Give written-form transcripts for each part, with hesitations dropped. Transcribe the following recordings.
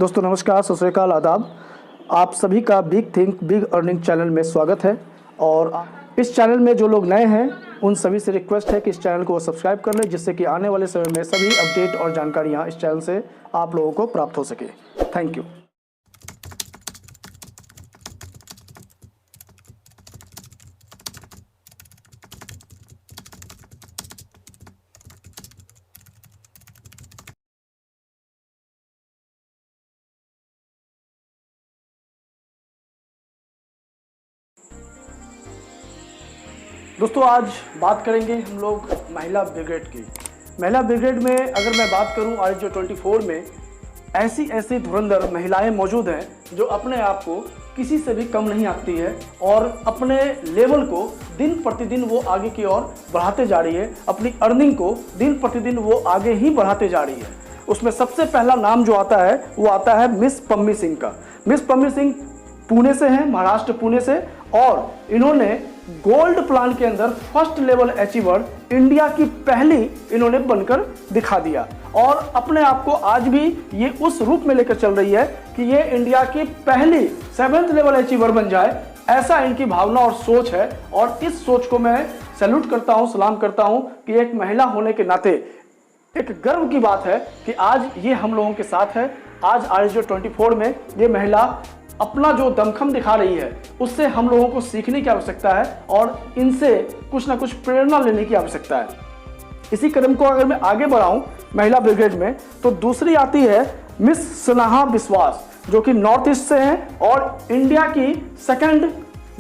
दोस्तों नमस्कार, सत श्री अकाल, आदाब। आप सभी का big think big earning channel में स्वागत है। और इस चैनल में जो लोग नए हैं उन सभी से रिक्वेस्ट है कि इस चैनल को सब्सक्राइब कर लें, जिससे कि आने वाले समय में सभी अपडेट और जानकारियाँ इस चैनल से आप लोगों को प्राप्त हो सके। Thank you. दोस्तों आज बात करेंगे हम लोग महिला ब्रिगेड की। महिला ब्रिगेड में अगर मैं बात करूं, आज 24 में ऐसी धुरंधर महिलाएं मौजूद हैं जो अपने आप को किसी से भी कम नहीं आंकती है और अपने लेवल को दिन प्रतिदिन वो आगे की ओर बढ़ाते जा रही है। अपनी अर्निंग को दिन प्रतिदिन वो आगे ही बढ़ाते जा रही है। उसमें सबसे पहला नाम जो आता है वो आता है मिस पम्मी सिंह का। मिस पम्मी सिंह पुणे से हैं, महाराष्ट्र पुणे से, और इन्होंने गोल्ड प्लान के अंदर फर्स्ट लेवल अचीवर इंडिया की पहली इन्होंने बनकर दिखा दिया। और अपने आप को आज भी ये उस रूप में लेकर चल रही है कि ये इंडिया की पहली 7th लेवल अचीवर बन जाए, ऐसा इनकी भावना और सोच है। और इस सोच को मैं सैल्यूट करता हूं, सलाम करता हूं कि एक महिला होने के नाते एक गर्व की बात है कि आज ये हम लोगों के साथ है। आज RSJ 24 में ये महिला अपना जो दमखम दिखा रही है उससे हम लोगों को सीखने की आवश्यकता है और इनसे कुछ ना कुछ प्रेरणा लेने की आवश्यकता है। इसी कदम को अगर मैं आगे बढ़ाऊं महिला ब्रिगेड में, तो दूसरी आती है मिस स्नेहा विश्वास, जो कि नॉर्थ ईस्ट से हैं और इंडिया की 2nd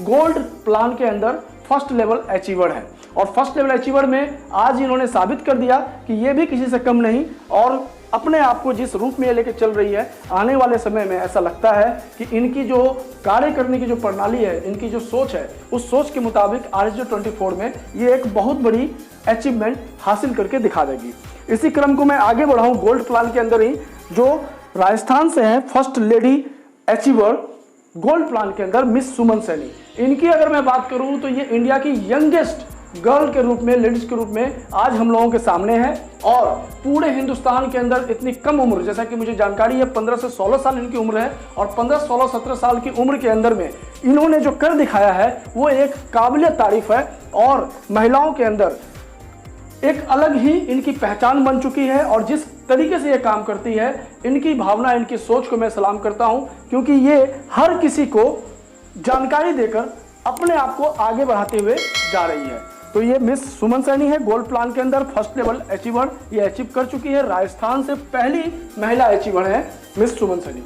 गोल्ड प्लान के अंदर फर्स्ट लेवल अचीवर है। और फर्स्ट लेवल अचीवर में आज इन्होंने साबित कर दिया कि ये भी किसी से कम नहीं, और अपने आप को जिस रूप में लेकर चल रही है, आने वाले समय में ऐसा लगता है कि इनकी जो कार्य करने की जो प्रणाली है, इनकी जो सोच है, उस सोच के मुताबिक RSJ 24 में ये एक बहुत बड़ी अचीवमेंट हासिल करके दिखा देगी। इसी क्रम को मैं आगे बढ़ाऊं, गोल्ड प्लान के अंदर ही जो राजस्थान से हैं first lady achiever gold plan के अंदर मिस सुमन सैनी। इनकी अगर मैं बात करूं तो ये इंडिया की यंगेस्ट गर्ल के रूप में, लेडीज के रूप में आज हम लोगों के सामने है। और पूरे हिंदुस्तान के अंदर इतनी कम उम्र, जैसा कि मुझे जानकारी है 15 से 16 साल इनकी उम्र है, और 15, 16, 17 साल की उम्र के अंदर में इन्होंने जो कर दिखाया है वो एक काबिल तारीफ है। और महिलाओं के अंदर एक अलग ही इनकी पहचान बन चुकी है। और जिस तरीके से ये काम करती है, इनकी भावना, इनकी सोच को मैं सलाम करता हूं, क्योंकि ये हर किसी को जानकारी देकर अपने आप को आगे बढ़ाते हुए जा रही है। तो ये मिस सुमन सैनी है, गोल्ड प्लान के अंदर फर्स्ट लेवल अचीवर ये अचीव कर चुकी है। राजस्थान से पहली महिला अचीवर है मिस सुमन सैनी।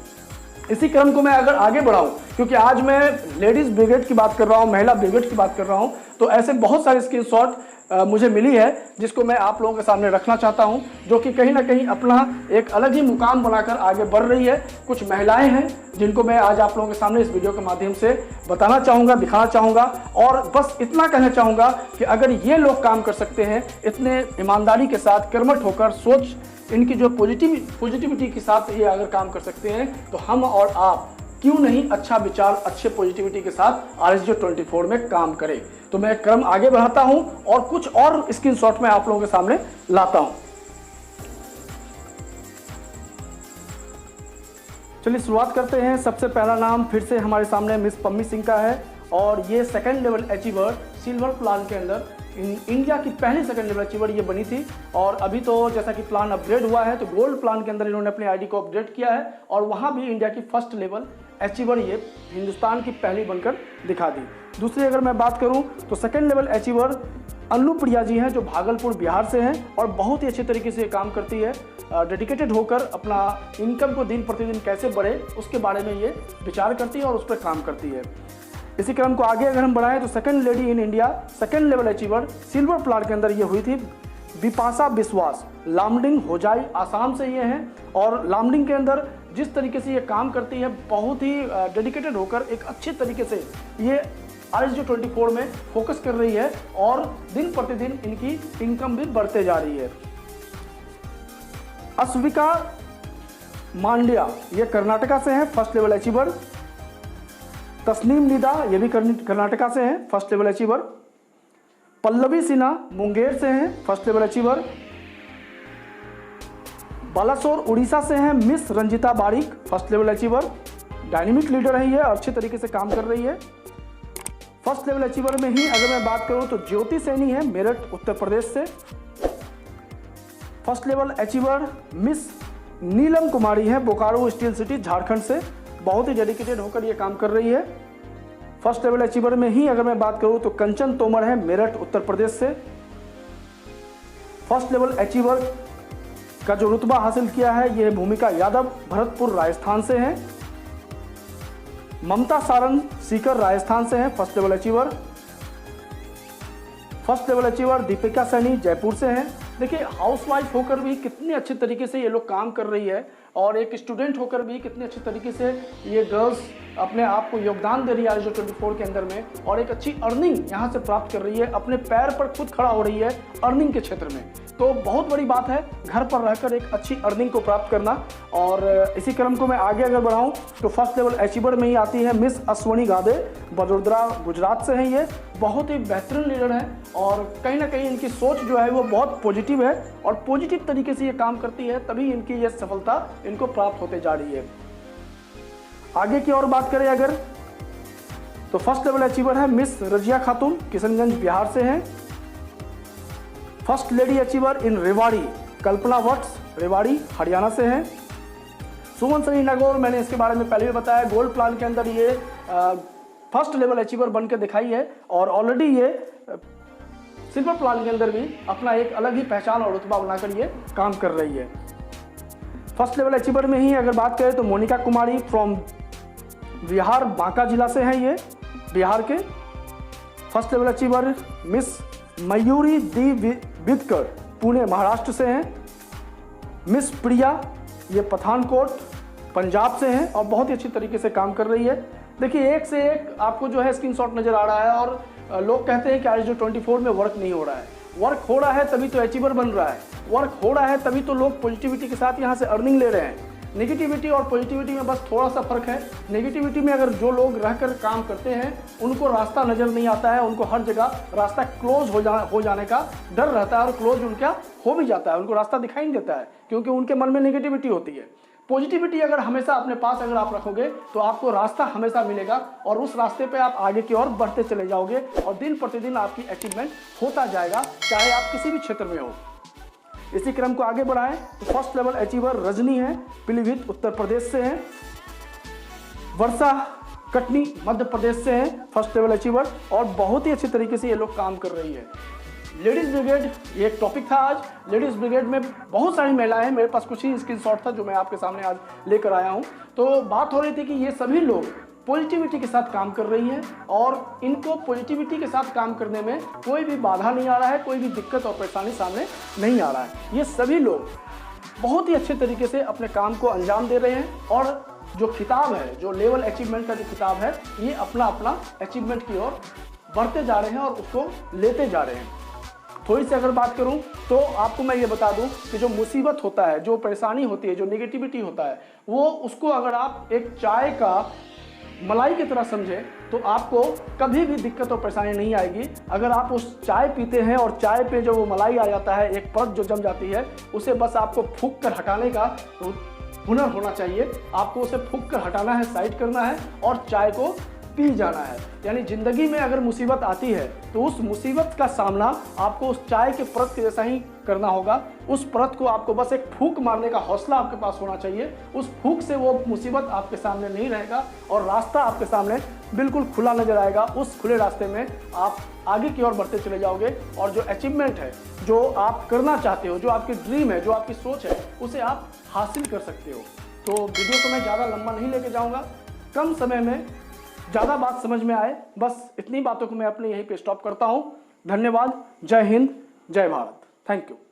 इसी क्रम को मैं अगर आगे बढ़ाऊं, क्योंकि आज मैं लेडीज ब्रिगेड की बात कर रहा हूं, महिला ब्रिगेड की बात कर रहा हूं, तो ऐसे बहुत सारे स्क्रीनशॉट मुझे मिली है जिसको मैं आप लोगों के सामने रखना चाहता हूं, जो कि कहीं ना कहीं अपना एक अलग ही मुकाम बनाकर आगे बढ़ रही है। कुछ महिलाएं हैं जिनको मैं आज आप लोगों के सामने इस वीडियो के माध्यम से बताना चाहूँगा, दिखाना चाहूँगा। और बस इतना कहना चाहूँगा कि अगर ये लोग काम कर सकते हैं इतने ईमानदारी के साथ, कर्मठ होकर, सोच इनकी जो पॉजिटिविटी के साथ ये अगर काम कर सकते हैं, तो हम और आप क्यों नहीं अच्छा विचार, अच्छे पॉजिटिविटी के साथ RSJ 24 में काम करें। तो मैं क्रम आगे बढ़ाता हूं और कुछ और स्क्रीनशॉट में आप लोगों के सामने लाता हूं। चलिए शुरुआत करते हैं। सबसे पहला नाम फिर से हमारे सामने मिस पम्मी सिंह का है, और ये 2nd level achiever silver plan के अंदर इंडिया की पहली 2nd लेवल अचीवर ये बनी थी। और अभी तो जैसा कि प्लान अपग्रेड हुआ है, तो गोल्ड प्लान के अंदर इन्होंने अपनी ID को अपडेट किया है, और वहाँ भी इंडिया की फर्स्ट लेवल अचीवर ये हिंदुस्तान की पहली बनकर दिखा दी। दूसरी अगर मैं बात करूं तो 2nd level achiever Annu Priya ji हैं, जो भागलपुर बिहार से हैं, और बहुत ही अच्छे तरीके से काम करती है। डेडिकेटेड होकर अपना इनकम को दिन प्रतिदिन कैसे बढ़े उसके बारे में ये विचार करती है और उस पर काम करती है। इसी क्रम को आगे अगर हम बढ़ाएं तो 2nd lady in India 2nd level achiever silver plan के अंदर ये हुई थी बिपाशा विश्वास। लामडिंग होजाई आसाम से ये हैं, और लामडिंग के अंदर जिस तरीके से ये काम करती है, बहुत ही डेडिकेटेड होकर एक अच्छे तरीके से ये RSJ 24 में फोकस कर रही है, और दिन प्रतिदिन इनकी इनकम भी बढ़ते जा रही है। अस्विका मांड्या ये कर्नाटका से हैं, first level achiever. Tasneem Nida ये भी कर्नाटका से हैं, first level achiever. Pallavi Sinha Munger से हैं, first level achiever. Balasore Orissa से हैं miss Ranjita Barik, first level achiever. Dynamic leader है ये, अच्छे तरीके से काम कर रही है। फर्स्ट लेवल अचीवर में ही अगर मैं बात करूं तो ज्योति सैनी है, मेरठ उत्तर प्रदेश से। फर्स्ट लेवल अचीवर मिस नीलम कुमारी है, बोकारो स्टील सिटी झारखंड से। बहुत ही डेडिकेटेड होकर ये काम कर रही है। फर्स्ट लेवल अचीवर में ही अगर मैं बात करूं तो कंचन तोमर है, मेरठ उत्तर प्रदेश से। फर्स्ट लेवल अचीवर का जो रुतबा हासिल किया है ये भूमिका यादव, भरतपुर राजस्थान से हैं। ममता सारंग सीकर राजस्थान से हैं, first level achiever. First level achiever Deepika Saini Jaipur से हैं। देखिए, हाउसवाइफ होकर भी कितने अच्छे तरीके से ये लोग काम कर रही है और एक स्टूडेंट होकर भी कितने अच्छे तरीके से ये गर्ल्स अपने आप को योगदान दे रही है जो 24 के अंदर में, और एक अच्छी अर्निंग यहाँ से प्राप्त कर रही है, अपने पैर पर खुद खड़ा हो रही है अर्निंग के क्षेत्र में। तो बहुत बड़ी बात है घर पर रहकर एक अच्छी अर्निंग को प्राप्त करना। और इसी क्रम को मैं आगे अगर बढ़ाऊं तो फर्स्ट लेवल अचीवर में ही आती है मिस अश्वनी गादे, बड़ोदरा गुजरात से हैं ये। बहुत ही बेहतरीन लीडर हैं और कहीं ना कहीं इनकी सोच जो है वो बहुत पॉजिटिव है और पॉजिटिव तरीके से ये काम करती है, तभी इनकी ये सफलता इनको प्राप्त होते जा रही है। आगे की और बात करें अगर तो फर्स्ट लेवल अचीवर है मिस रजिया खातून, किशनगंज बिहार से हैं। फर्स्ट लेडी अचीवर इन रेवाड़ी कल्पना वत्स, रेवाड़ी हरियाणा से हैं। सुमन सनी नागौर, मैंने इसके बारे में पहले भी बताया, गोल्ड प्लान के अंदर ये फर्स्ट लेवल अचीवर बनकर दिखाई है और ऑलरेडी ये सिल्वर प्लान के अंदर भी अपना एक अलग ही पहचान और रुतबा बनाकर ये काम कर रही है। फर्स्ट लेवल अचीवर में ही अगर बात करें तो मोनिका कुमारी फ्रॉम बिहार, बांका जिला से हैं ये, बिहार के। First level achiever miss Mayuri D Vidkar, Pune Maharashtra से हैं। मिस प्रिया, ये पठानकोट पंजाब से हैं और बहुत ही अच्छी तरीके से काम कर रही है। देखिए, एक से एक आपको जो है स्क्रीनशॉट नजर आ रहा है और लोग कहते हैं कि आज जो 24 में वर्क नहीं हो रहा है। वर्क हो रहा है तभी तो अचीवर बन रहा है, वर्क हो रहा है तभी तो लोग पॉजिटिविटी के साथ यहाँ से अर्निंग ले रहे हैं। नेगेटिविटी और पॉजिटिविटी में बस थोड़ा सा फर्क है। नेगेटिविटी में अगर जो लोग रहकर काम करते हैं उनको रास्ता नज़र नहीं आता है, उनको हर जगह रास्ता क्लोज हो जाने का डर रहता है और क्लोज उनका हो भी जाता है, उनको रास्ता दिखाई नहीं देता है क्योंकि उनके मन में नेगेटिविटी होती है। पॉजिटिविटी अगर हमेशा अपने पास अगर आप रखोगे तो आपको रास्ता हमेशा मिलेगा और उस रास्ते पे आप आगे की ओर बढ़ते चले जाओगे और दिन प्रतिदिन आपकी अचीवमेंट होता जाएगा, चाहे आप किसी भी क्षेत्र में हो। इसी क्रम को आगे बढ़ाएं तो फर्स्ट लेवल अचीवर रजनी है, पीलीभीत उत्तर प्रदेश से हैं। वर्षा कटनी मध्य प्रदेश से हैं फर्स्ट लेवल अचीवर और बहुत ही अच्छे तरीके से ये लोग काम कर रही है। लेडीज़ ब्रिगेड ये एक टॉपिक था आज। लेडीज़ ब्रिगेड में बहुत सारी महिलाएं हैं, मेरे पास कुछ ही स्क्रीनशॉट था जो मैं आपके सामने आज लेकर आया हूं। तो बात हो रही थी कि ये सभी लोग पॉजिटिविटी के साथ काम कर रही हैं और इनको पॉजिटिविटी के साथ काम करने में कोई भी बाधा नहीं आ रहा है, कोई भी दिक्कत और परेशानी सामने नहीं आ रहा है। ये सभी लोग बहुत ही अच्छे तरीके से अपने काम को अंजाम दे रहे हैं और जो खिताब है, जो लेवल अचीवमेंट का जो खिताब है, ये अपना अपना अचीवमेंट की ओर बढ़ते जा रहे हैं और उसको लेते जा रहे हैं। थोड़ी सी अगर बात करूं तो आपको मैं ये बता दूं कि जो मुसीबत होता है, जो परेशानी होती है, जो नेगेटिविटी होता है, वो उसको अगर आप एक चाय का मलाई की तरह समझें तो आपको कभी भी दिक्कत और परेशानी नहीं आएगी। अगर आप उस चाय पीते हैं और चाय पे जो वो मलाई आ जाता है, एक परत जो जम जाती है, उसे बस आपको फूंक कर हटाने का हुनर होना चाहिए। आपको उसे फूंक कर हटाना है, साइड करना है और चाय को पी जाना है। यानी जिंदगी में अगर मुसीबत आती है तो उस मुसीबत का सामना आपको उस चाय के परत के जैसा ही करना होगा। उस परत को आपको बस एक फूंक मारने का हौसला आपके पास होना चाहिए। उस फूंक से वो मुसीबत आपके सामने नहीं रहेगा और रास्ता आपके सामने बिल्कुल खुला नजर आएगा। उस खुले रास्ते में आप आगे की ओर बढ़ते चले जाओगे और जो अचीवमेंट है, जो आप करना चाहते हो, जो आपकी ड्रीम है, जो आपकी सोच है, उसे आप हासिल कर सकते हो। तो वीडियो को मैं ज़्यादा लंबा नहीं लेके जाऊँगा, कम समय में ज़्यादा बात समझ में आए, बस इतनी बातों को मैं अपने यहीं पे स्टॉप करता हूँ। धन्यवाद। जय हिंद, जय भारत। Thank you.